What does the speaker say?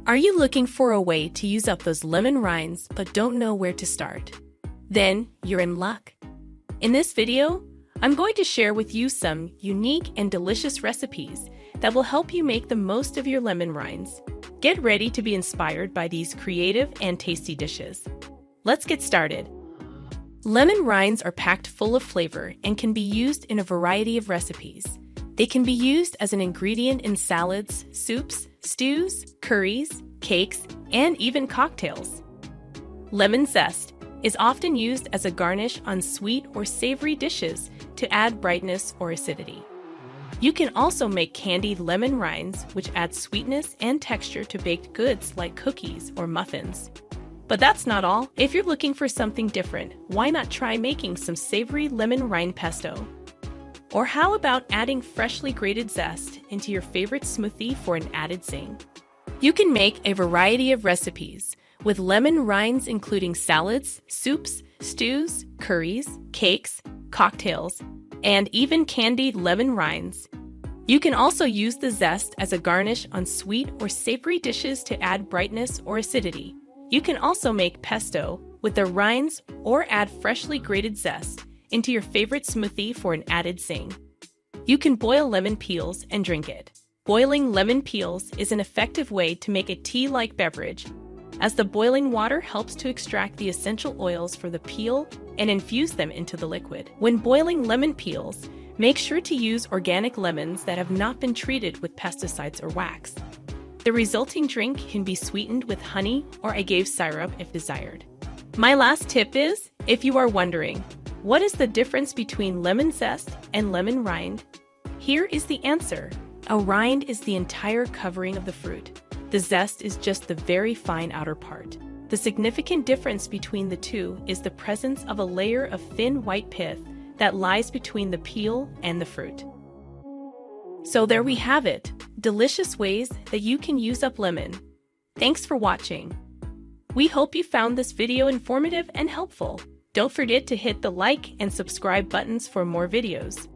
Are you looking for a way to use up those lemon rinds but don't know where to start? Then you're in luck. In this video, I'm going to share with you some unique and delicious recipes that will help you make the most of your lemon rinds. Get ready to be inspired by these creative and tasty dishes. Let's get started. Lemon rinds are packed full of flavor and can be used in a variety of recipes. They can be used as an ingredient in salads, soups, stews, curries, cakes, and even cocktails. Lemon zest is often used as a garnish on sweet or savory dishes to add brightness or acidity. You can also make candied lemon rinds, which add sweetness and texture to baked goods like cookies or muffins. But that's not all. If you're looking for something different, why not try making some savory lemon rind pesto? Or how about adding freshly grated zest into your favorite smoothie for an added zing? You can make a variety of recipes with lemon rinds, including salads, soups, stews, curries, cakes, cocktails, and even candied lemon rinds. You can also use the zest as a garnish on sweet or savory dishes to add brightness or acidity. You can also make pesto with the rinds or add freshly grated zest into your favorite smoothie for an added zing. You can boil lemon peels and drink it. Boiling lemon peels is an effective way to make a tea-like beverage, as the boiling water helps to extract the essential oils from the peel and infuse them into the liquid. When boiling lemon peels, make sure to use organic lemons that have not been treated with pesticides or wax. The resulting drink can be sweetened with honey or agave syrup if desired. My last tip is, if you are wondering, what is the difference between lemon zest and lemon rind? Here is the answer. A rind is the entire covering of the fruit. The zest is just the very fine outer part. The significant difference between the two is the presence of a layer of thin white pith that lies between the peel and the fruit. So there we have it, delicious ways that you can use up lemon. Thanks for watching. We hope you found this video informative and helpful. Don't forget to hit the like and subscribe buttons for more videos.